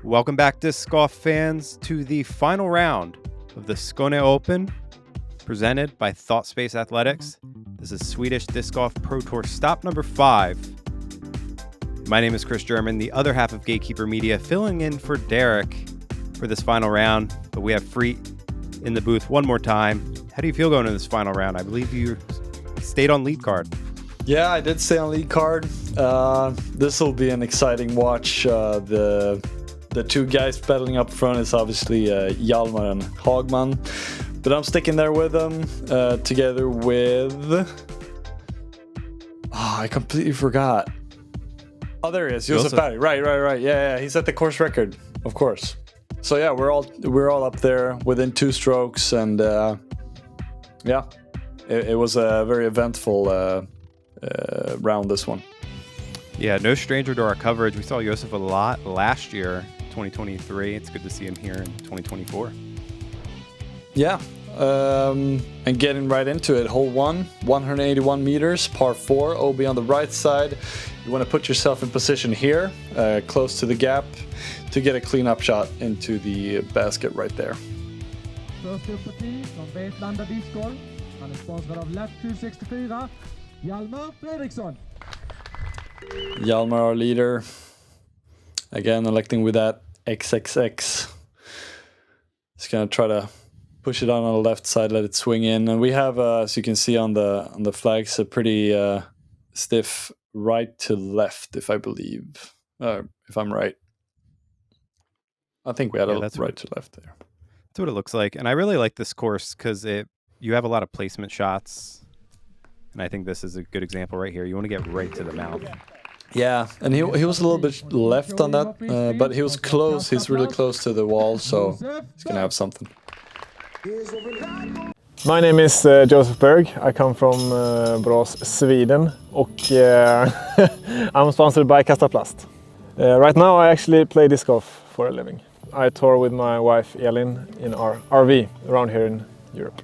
Welcome back, disc golf fans, to the final round of the Skåne Open, presented by ThoughtSpace Athletics. This is Swedish Disc Golf Pro Tour stop number 5. My name is Chris German, the other half of Gatekeeper Media, filling in for Derek for this final round. But we have Frit in the booth one more time. How do you feel going into this final round? I believe you stayed on lead card. Yeah, I did stay on lead card. This will be an exciting watch. The two guys battling up front is obviously Hjalmar and Hagman. But I'm sticking there with them together with... I completely forgot. Oh, there he is. Josef Berg. Right. Yeah. He's at the course record, of course. So yeah, we're all up there within 2 strokes, and it was a very eventful round, this one. Yeah, no stranger to our coverage. We saw Josef a lot last year, 2023. It's good to see him here in 2024. Yeah, and getting right into it. Hole 1, 181 meters, par 4, OB on the right side. You want to put yourself in position here, close to the gap, to get a clean-up shot into the basket right there. Först upp på tee från Åkeslund Discgolfcenter. Han är sponsrad av Lat764, Hjalmar Fredriksson. Hjalmar, our leader. Again, electing with that XXX. Just gonna try to push it on the left side, let it swing in. And we have, as you can see on the flags, a pretty stiff right to left, if I believe. If I'm right. I think we had a right to left there. That's what it looks like. And I really like this course because you have a lot of placement shots. And I think this is a good example right here. You want to get right to the mouth. Yeah, and he was a little bit left on that, but he was close. He's really close to the wall, so he's going to have something. My name is Josef Berg. I come from Borås, Sweden, och I'm sponsored by Kastaplast. Right now I actually play disc golf for a living. I tour with my wife Elin in our RV around here in Europe.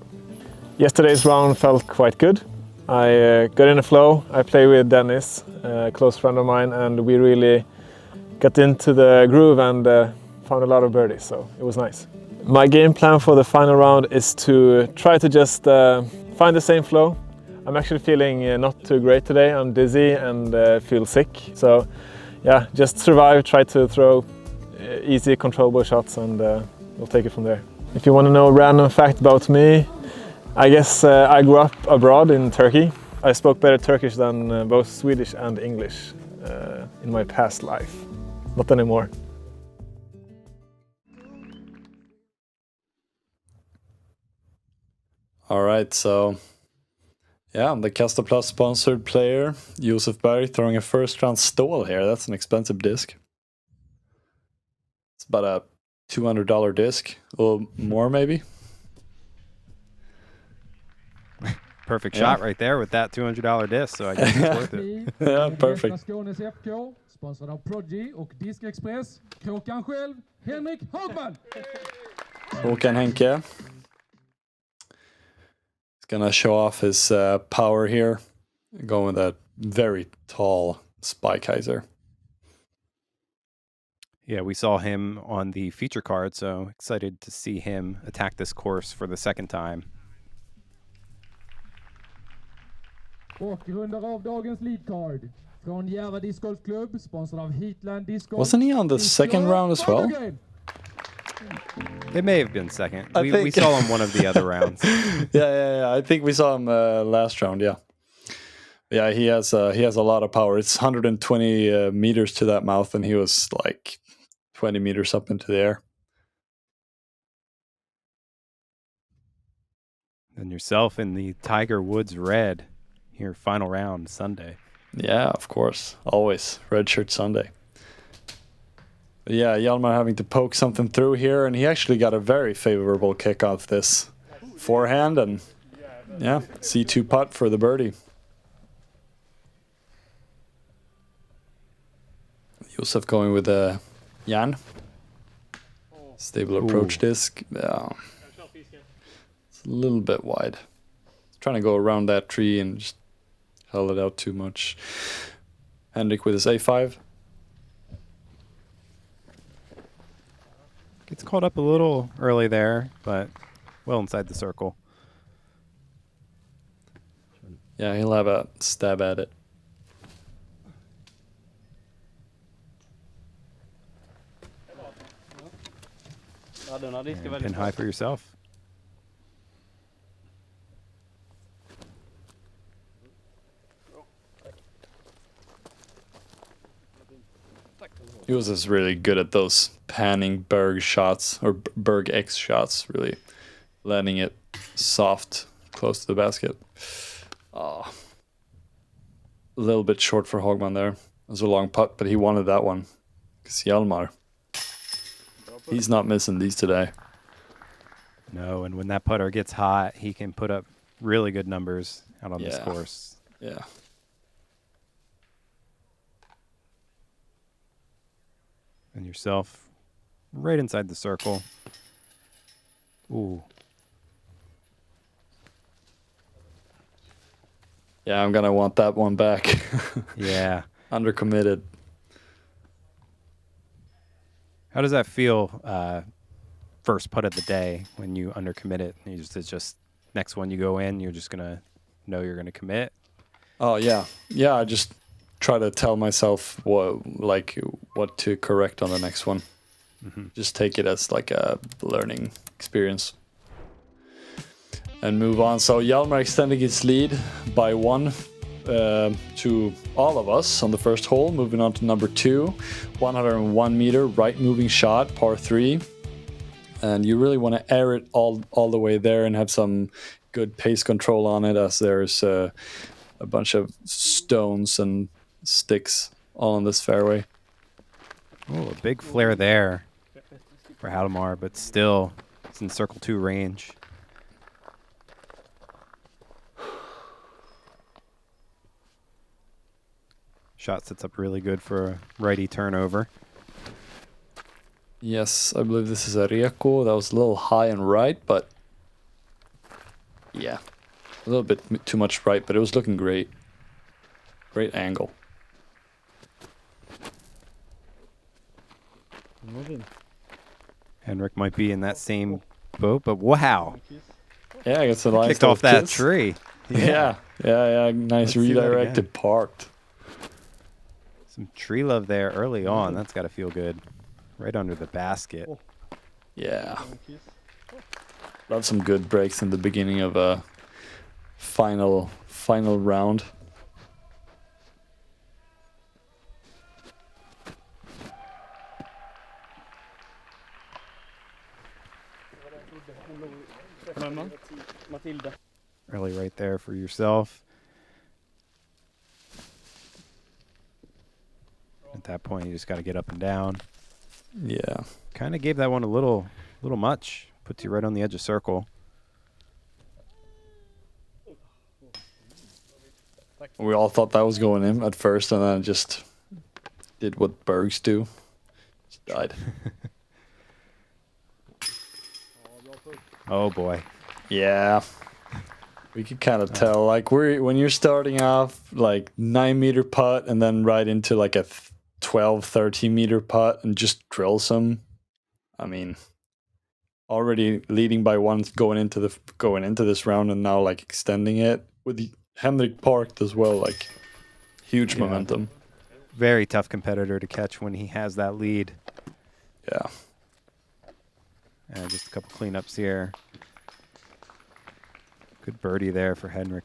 Yesterday's round felt quite good. I got in a flow. I play with Dennis, a close friend of mine, and we really got into the groove and found a lot of birdies, so it was nice. My game plan for the final round is to try to just find the same flow. I'm actually feeling not too great today. I'm dizzy and feel sick. So yeah, just survive, try to throw easy, controllable shots, and we'll take it from there. If you want to know a random fact about me, I guess I grew up abroad in Turkey. I spoke better Turkish than both Swedish and English in my past life. Not anymore. All right, so yeah, the Kastaplast sponsored player, Josef Berg, throwing a first round stall here. That's an expensive disc. It's about a $200 disc, a little more maybe. Perfect shot right there with that $200 disc, so I guess it's worth it. Yeah, perfect. Skånes FK, sponsrad av Prodigy och Diskexpress. Kråkan själv, Henric Hagman. Håkan Henke. He's gonna show off his power here. Going with a very tall spike hyzer. Yeah, we saw him on the feature card, so excited to see him attack this course for the second time. Och rundar av dagens lead card. Från Järva Discgolfklubb, sponsrad av Heatland Discgolf. Wasn't he on the second round as well? It may have been second. We saw him one of the other rounds. Yeah. I think we saw him last round. Yeah. He has a lot of power. It's 120 meters to that mouth, and he was like 20 meters up into the air. And yourself in the Tiger Woods red here, final round Sunday. Yeah, of course, always red shirt Sunday. Yeah, Hjalmar having to poke something through here, and he actually got a very favorable kick off this forehand, and yeah, C2 putt for the birdie. Josef going with a Jan. Stable approach disc. Yeah. It's a little bit wide. Trying to go around that tree and just held it out too much. Henric with his A5. Gets caught up a little early there, but well inside the circle. Yeah, he'll have a stab at it. And pin high for yourself. He was just really good at those panning Berg shots, or Berg X shots, really landing it soft, close to the basket. Oh, a little bit short for Hagman there. It was a long putt, but he wanted that one. Because Hjalmar, he's not missing these today. No, and when that putter gets hot, he can put up really good numbers out on this course. Yeah. And yourself right inside the circle. Ooh. Yeah, I'm going to want that one back. Yeah. Undercommitted. How does that feel, first putt of the day, when you undercommit it? It's just next one you go in, you're just going to know you're going to commit? Oh, yeah. Yeah, I just try to tell myself what to correct on the next one. Mm-hmm. Just take it as like a learning experience. And move on. So Hjalmar extending his lead by 1 to all of us on the first hole. Moving on to number 2, 101 meter right moving shot, par 3. And you really want to air it all the way there and have some good pace control on it, as there's a bunch of stones and sticks all in this fairway. Oh, a big flare there for Hjalmar, but still it's in circle 2 range. Shot sets up really good for a righty turnover. Yes, I believe this is a Rieko. That was a little high and right, but yeah, a little bit too much right, but it was looking great. Great angle. Henric might be in that same boat, but wow. Yeah, I guess a nice Kicked off that kiss. tree. Yeah. Nice Let's see that redirected, parked. Some tree love there early on. That's got to feel good. Right under the basket. Yeah. Love some good breaks in the beginning of a final round. Early right there for yourself. At that point, you just got to get up and down. Yeah. Kind of gave that one a little much. Puts you right on the edge of circle. We all thought that was going in at first, and then just did what Bergs do. Just died. Oh boy. Yeah. We could kind of tell, like, when you're starting off like 9 meter putt and then right into like a 12, 13 meter putt and just drill some. I mean, already leading by 1 going into this round, and now like extending it with Henric parked as well, like huge momentum. Very tough competitor to catch when he has that lead. Yeah. And just a couple cleanups here. Good birdie there for Henric.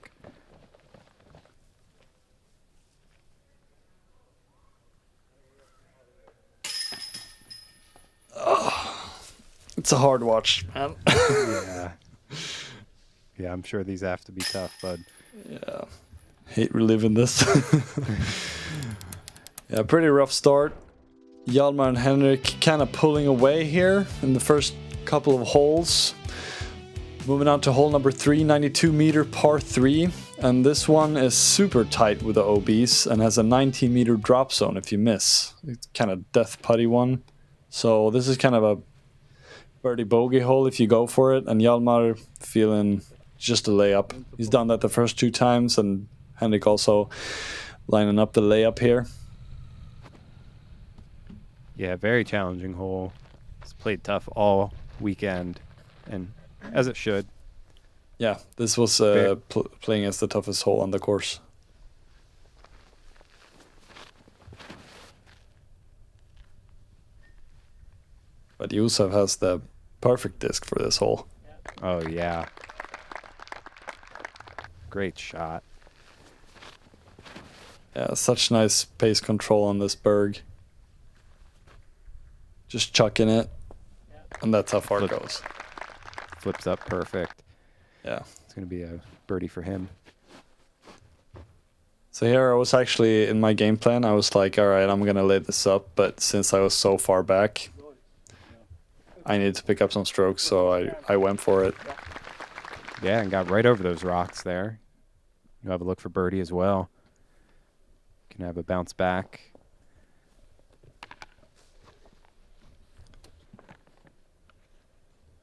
It's a hard watch, man. Yeah. Yeah, I'm sure these have to be tough, bud. Yeah. Hate reliving this. Yeah, pretty rough start. Hjalmar and Henric kind of pulling away here in the first couple of holes. Moving on to hole number 3, 92 meter par 3. And this one is super tight with the OBs and has a 19 meter drop zone if you miss. It's kind of death putty one. So this is kind of a birdie bogey hole if you go for it. And Hjalmar feeling just a layup. He's done that the first 2 times, and Henric also lining up the layup here. Yeah, very challenging hole. It's played tough all weekend, and as it should. Yeah, this was playing as the toughest hole on the course. But Josef has the perfect disc for this hole. Oh, yeah. Great shot. Yeah, such nice pace control on this Berg. Just chucking it, and that's how far it goes. Flips up perfect. Yeah. It's going to be a birdie for him. So here I was actually, in my game plan, I was like, all right, I'm going to lay this up. But since I was so far back, I needed to pick up some strokes, so I went for it. Yeah, and got right over those rocks there. You'll have a look for birdie as well. Can have a bounce back.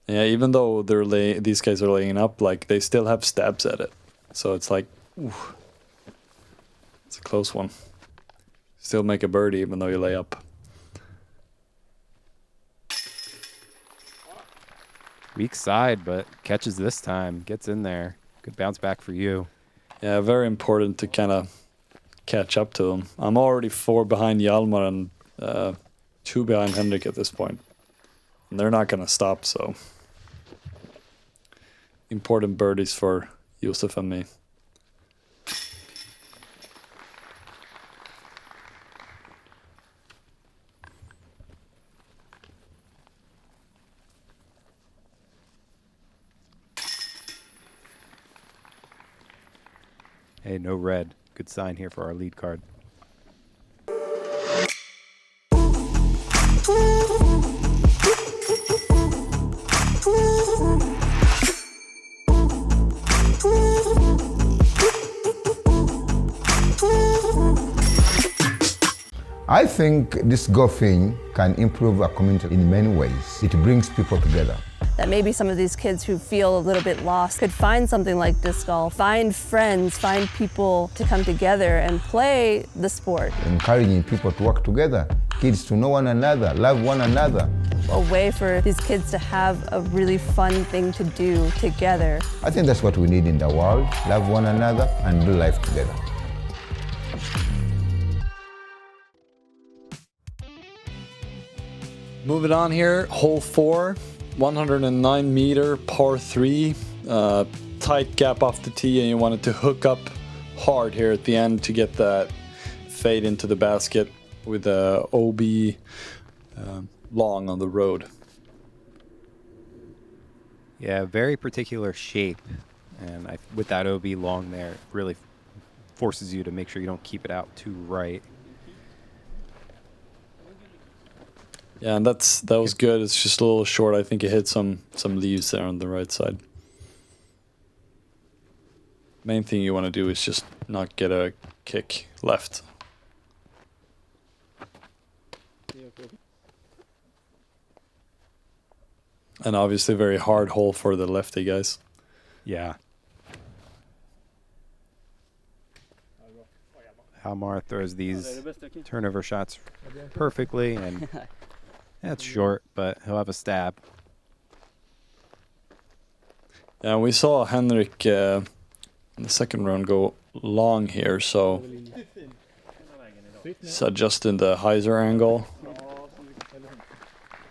Yeah, even though these guys are laying up, like they still have stabs at it. So it's like, ooh, it's a close one. Still make a birdie even though you lay up. Weak side, but catches this time. Gets in there. Good bounce back for you. Yeah, very important to kind of catch up to them. I'm already 4 behind Hjalmar and 2 behind Henric at this point. And they're not going to stop, so... important birdies for Josef and me. Hey, no red. Good sign here for our lead card. I think this golfing can improve our community in many ways. It brings people together. That maybe some of these kids who feel a little bit lost could find something like disc golf, find friends, find people to come together and play the sport. Encouraging people to work together, kids to know one another, love one another. A way for these kids to have a really fun thing to do together. I think that's what we need in the world, love one another and do life together. Moving on here, hole 4, 109 meter, par 3, tight gap off the tee, and you wanted to hook up hard here at the end to get that fade into the basket with a OB long on the road. Yeah, very particular shape. And with that OB long there, it really forces you to make sure you don't keep it out too right. Yeah, and that was good. It's just a little short. I think it hit some leaves there on the right side. Main thing you want to do is just not get a kick left. And obviously very hard hole for the lefty guys. Yeah. Hjalmar throws these turnover shots perfectly, and that's short, but he'll have a stab. Yeah, we saw Henric in the second round go long here, so he's adjusting the hyzer angle.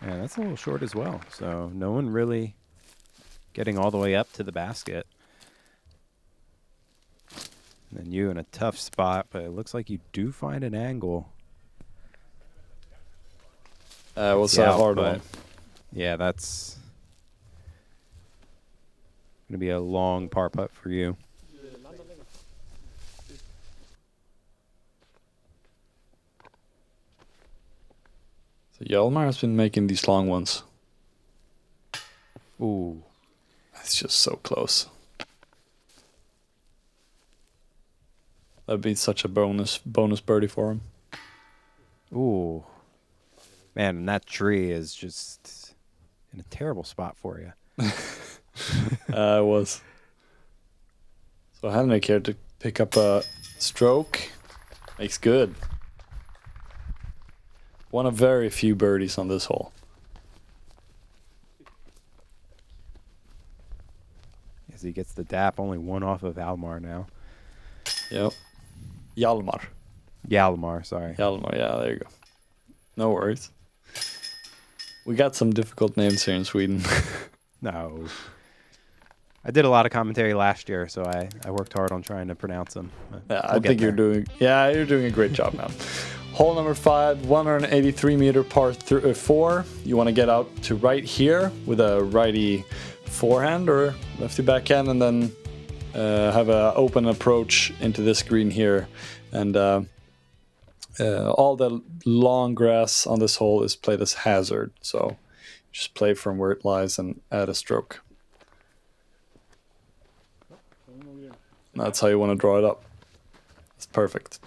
Yeah, that's a little short as well, so no one really getting all the way up to the basket. And then you in a tough spot, but it looks like you do find an angle. It was a hard one. Yeah, that's going to be a long par putt for you. So Hjalmar has been making these long ones. Ooh. It's just so close. That'd be such a bonus birdie for him. Ooh. Man, and that tree is just in a terrible spot for you. It was. So Henric here to pick up a stroke. Makes good. One of very few birdies on this hole. he gets the dap, only one off of Hjalmar now. Yep. Hjalmar. Sorry. Hjalmar, yeah, there you go. No worries. We got some difficult names here in Sweden. No. I did a lot of commentary last year, so I worked hard on trying to pronounce them. Yeah, I think you're doing a great job, man. Hole number 5, 183 meter par 4. You want to get out to right here with a righty forehand or lefty backhand, and then have an open approach into this green here. And all the long grass on this hole is played as hazard, so just play from where it lies and add a stroke. That's how you want to draw it up. It's perfect.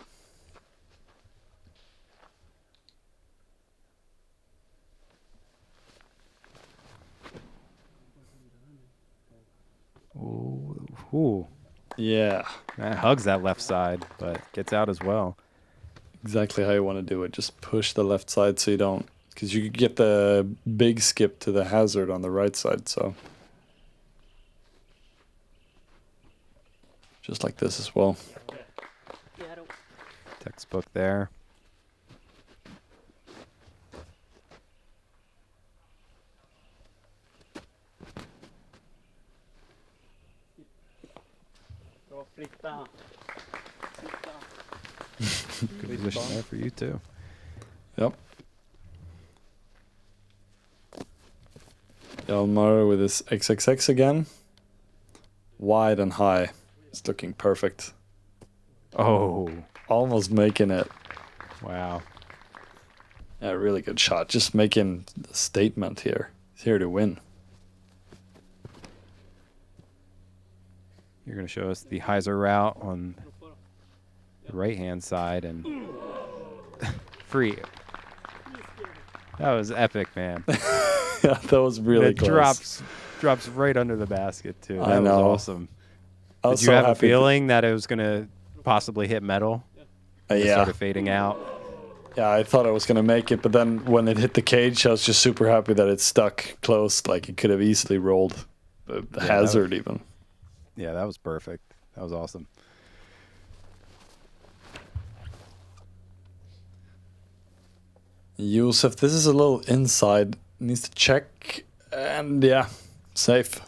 Ooh. Yeah. That hugs that left side, but gets out as well. Exactly how you want to do it. Just push the left side so you don't... Because you get the big skip to the hazard on the right side, so... Just like this as well. Textbook there. Good position there for you too. Yep. Hjalmar with his XXX again. Wide and high. It's looking perfect. Oh, Almost making it. wow. Yeah, really good shot. Just making a statement here. He's here to win. You're going to show us the Heiser route on the right-hand side and free. That was epic, man. Yeah, that was really it close. drops right under the basket too. I That was know. awesome. I Did was you so have a happy feeling that it was going to possibly hit metal? It yeah. started fading out. Yeah, I thought I was gonna make it, but then when it hit the cage, I was just super happy that it stuck close. Like it could have easily rolled the hazard even. Yeah, that was perfect. That was awesome. Josef, this is a little inside. Needs to check, and yeah, safe.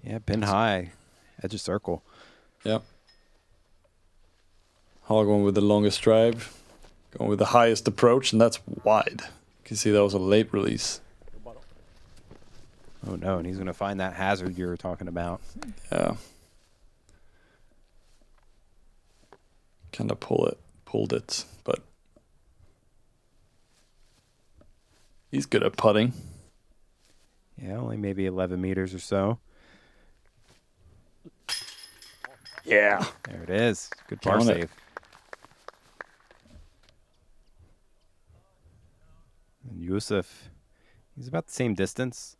Yeah, pin high, edge of circle. Yeah. Hagman with the longest drive, going with the highest approach, and that's wide. You can see that was a late release. Oh no, and he's going to find that hazard you were talking about. Yeah. Kind of pulled it, but he's good at putting. Yeah, only maybe 11 meters or so. Yeah. There it is. Good par Count it. save. And Josef, he's about the same distance.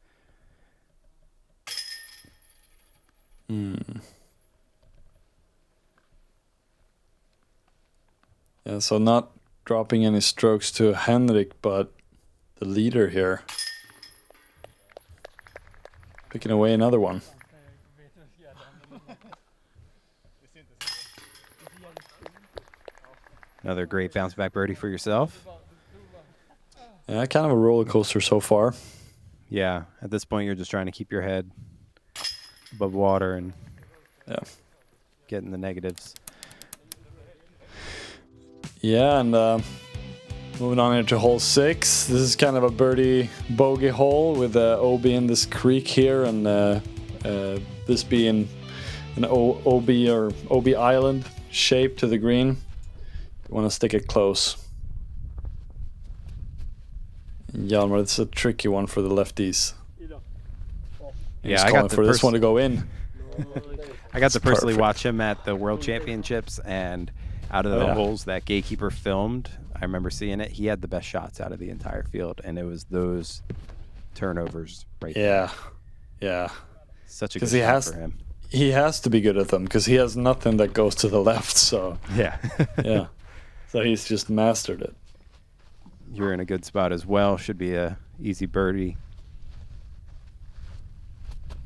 Yeah, so not dropping any strokes to Henric, but the leader here. Picking away another one. Another great bounce back birdie for yourself. Yeah, kind of a roller coaster so far. Yeah, at this point, you're just trying to keep your head above water and Yeah. getting the negatives. Yeah, and moving on here to hole 6. This is kind of a birdie bogey hole with OB in this creek here, and this being an OB or OB island shape to the green. You want to stick it close. Hjalmar, it's a tricky one for the lefties. Yeah, I got for this one to go in. I got to personally perfect. watch him at the World Championships, and out of the yeah. holes that Gatekeeper filmed, I remember seeing it. He had the best shots out of the entire field, and it was those turnovers right there. Yeah. Such a good 'Cause he shot has- for him. He has to be good at them because he has nothing that goes to the left. So Yeah. yeah, so he's just mastered it. You're in a good spot as well. Should be a easy birdie.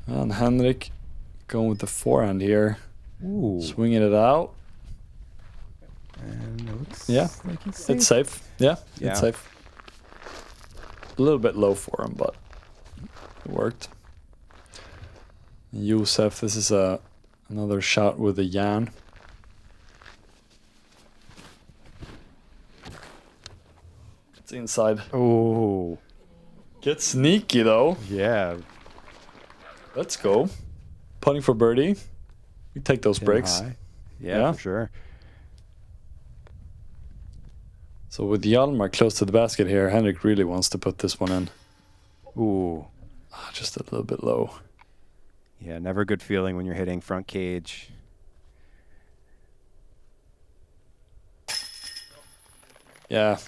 And Henric going with the forehand here. Ooh. Swinging it out. And it looks Yeah, like he's it's safe. Yeah, Yeah. it's safe. A little bit low for him, but it worked. Josef, this is another shot with a Jan. It's inside. Oh. Get sneaky though. Yeah. Let's go. Putting for birdie. We take those Pin breaks. high. Yeah, Yeah. for sure. So with Hjalmar close to the basket here, Henric really wants to put this one in. Ooh. Just a little bit low. Yeah, never a good feeling when you're hitting front cage. Yeah,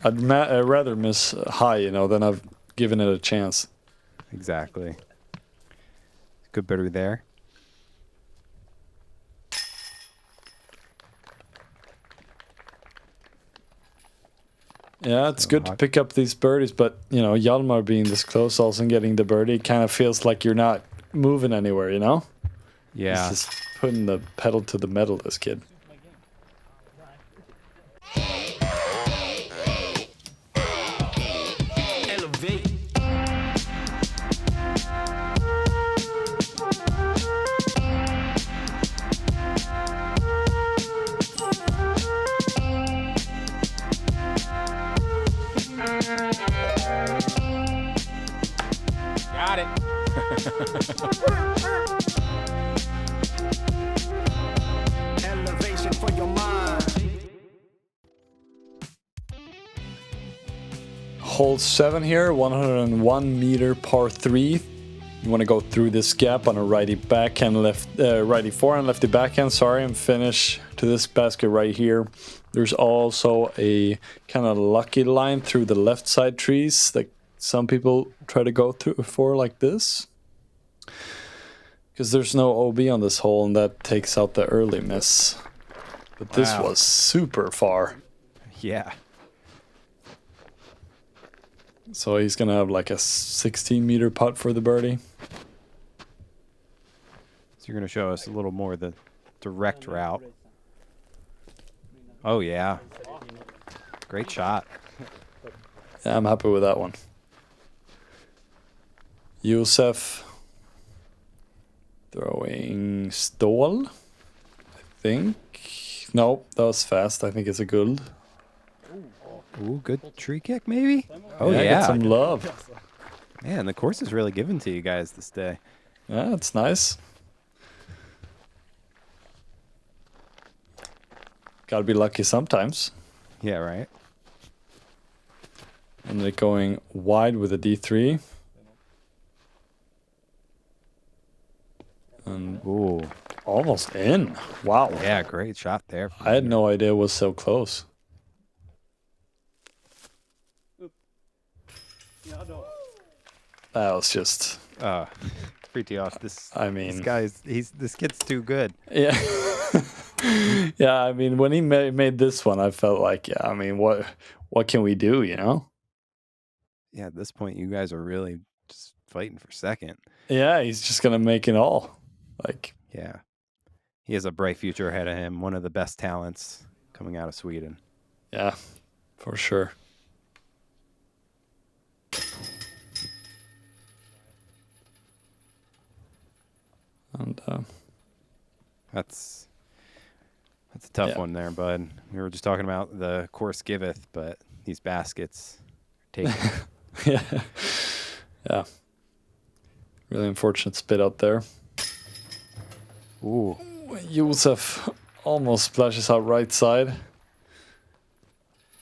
I'd rather miss high, you know, than I've given it a chance. Exactly. Good birdie there. Yeah, it's So good to hot. pick up these birdies, but, you know, Hjalmar being this close also and getting the birdie kind of feels like you're not moving anywhere, you know? Yeah. He's just putting the pedal to the metal, this kid. Got it. Elevation for your mind. Hole 7 here, 101 meter par 3. You want to go through this gap on a righty backhand, righty forehand, lefty backhand, sorry, and finish to this basket right here. There's also a kind of lucky line through the left side trees that some people try to go through for like this. Because there's no OB on this hole, and that takes out the early miss. But this Wow. was super far. Yeah. So he's going to have like a 16-meter putt for the birdie. So you're going to show us a little more the direct route. Oh, yeah. Great shot. Yeah, I'm happy with that one. Josef throwing stall, I think. No, that was fast. I think it's a good. Ooh, good tree kick, maybe? Oh, I yeah. got some love. Man, the course is really given to you guys this day. Yeah, it's nice. Gotta be lucky sometimes. Yeah, right? And they're going wide with a D3. And Ooh. almost in. Wow. Yeah, great shot there. I had no idea it was so close. That was just, Fritiof, this I this kid's too good. yeah. Yeah, I mean, when he made this one, I felt like, yeah, I mean, what can we do, you know? Yeah, at this point, you guys are really just fighting for second. Yeah, he's just going to make it all. Like, Yeah. He has a bright future ahead of him. One of the best talents coming out of Sweden. yeah, for sure. And That's a tough Yeah. one there, bud. We were just talking about the course giveth, but these baskets are taken. yeah, yeah. Really unfortunate spit out there. Ooh. Josef almost splashes out right side.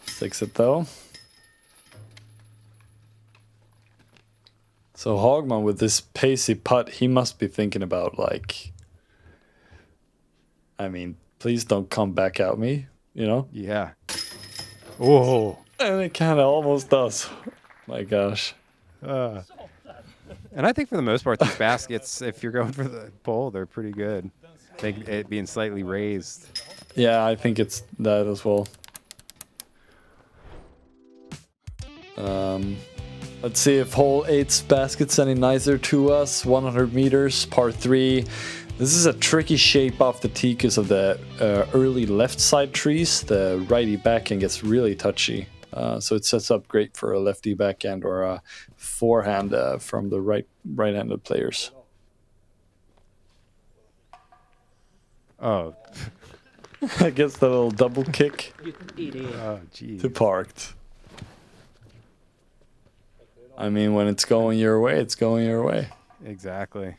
Sticks it though. So Hagman with this pacey putt, he must be thinking about like, I mean, please don't come back at me, you know? Yeah. Oh. And it kind of almost does. My gosh. And I think for the most part, these baskets, if you're going for the pole, they're pretty good. It being slightly raised. Yeah, I think it's that as well. Let's see if hole 8's basket's any nicer to us. 100 meters, par 3. This is a tricky shape off the tee because of the early left side trees. The righty backhand gets really touchy. So it sets up great for a lefty backhand or a forehand from the right-handed players. Oh. I guess the little double kick Oh, geez. to parked. I mean, when it's going your way, it's going your way. Exactly.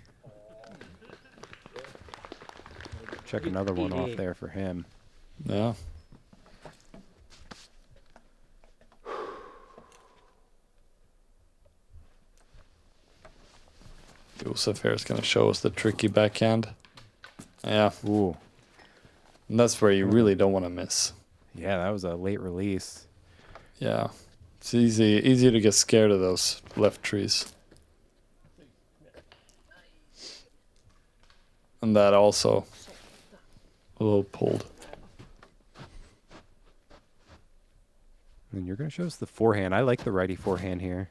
Check another one off there for him. Yeah. Josef here is going to show us the tricky backhand. Yeah. Ooh. And that's where you really don't want to miss. Yeah, that was a late release. Yeah. It's easy to get scared of those left trees. And that also a little pulled. And you're going to show us the forehand. I like the righty forehand here.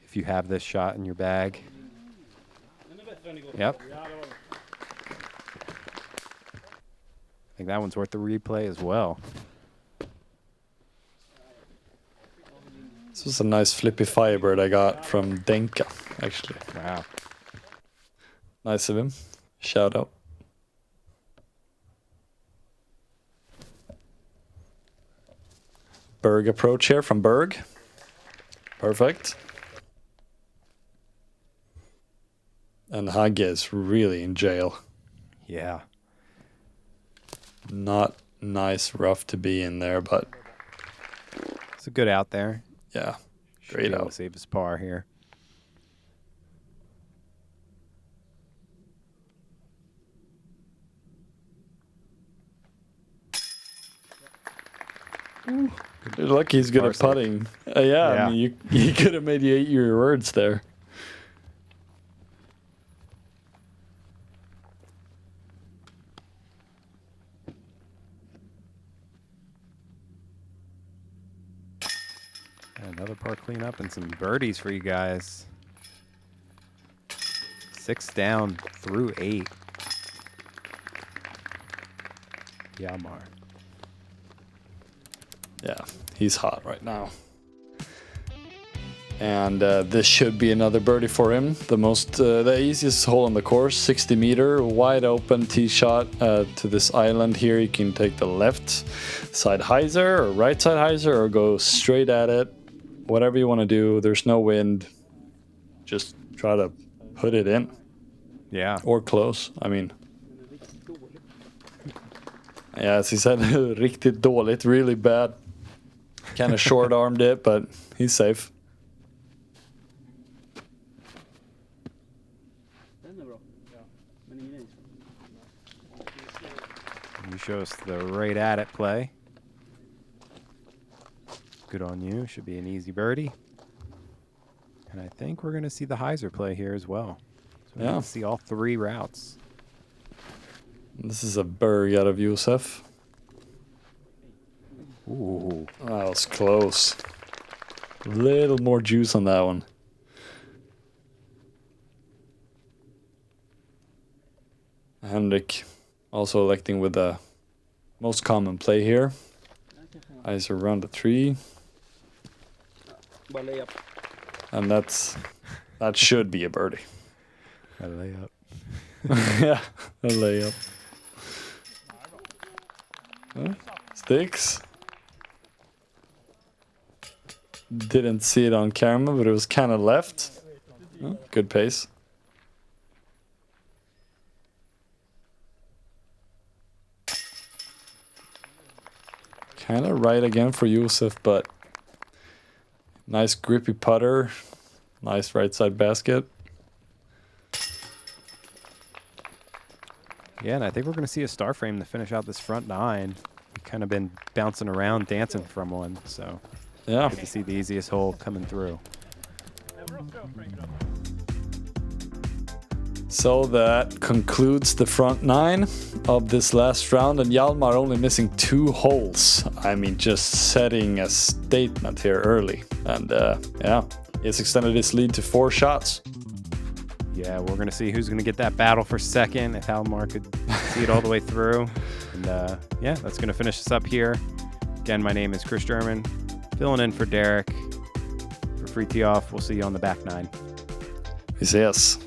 If you have this shot in your bag. Yep. I think that one's worth the replay as well. This was a nice flippy firebird I got from Denka, actually. Wow. Nice of him. Shout out. Berg approach here from Berg. Perfect. And Hagge is really in jail. Yeah. Not nice rough to be in there, but It's a good out there. yeah, Should great be able out. to save his par here. You're lucky he's good Par at save. putting. Yeah, I mean, you could have made you eat your words there. Another par cleanup and some birdies for you guys. 6 down through 8. Hjalmar. Yeah, he's hot right now. And this should be another birdie for him. The easiest hole on the course, 60 meter, wide open tee shot to this island here. You can take the left side hyzer or right side hyzer or go straight at it. Whatever you want to do. There's no wind. Just try to put it in. Yeah. Or close. I mean. Yeah, as he said, riktigt dåligt, really bad. Kind of short-armed it, but he's safe. You show us the right at it play. Good on you. Should be an easy birdie. And I think we're going to see the hyzer play here as well. So we're Yeah. going to see all 3 routes. This is a Berg out of Josef. Ooh. That was close. A little more juice on that one. Henric also electing with the most common play here. Eyes around the 3. And that should be a birdie. A layup. Yeah, a layup. Sticks. Didn't see it on camera, but it was kind of left. Good pace. Kind of right again for Josef, but nice grippy putter. Nice right side basket. Yeah, and I think we're going to see a star frame to finish out this front 9. We've kind of been bouncing around, dancing from one, so Yeah. good to see the easiest hole coming through. So that concludes the front 9 of this last round, and Hjalmar only missing 2 holes. I mean, just setting a statement here early. And yeah, he's extended his lead to 4 shots. Yeah, we're going to see who's going to get that battle for second, if Hjalmar could see it all the way through. And yeah, that's going to finish us up here. Again, my name is Chris German, filling in for Derek. For Fritiof, we'll see you on the back nine. Vi ses.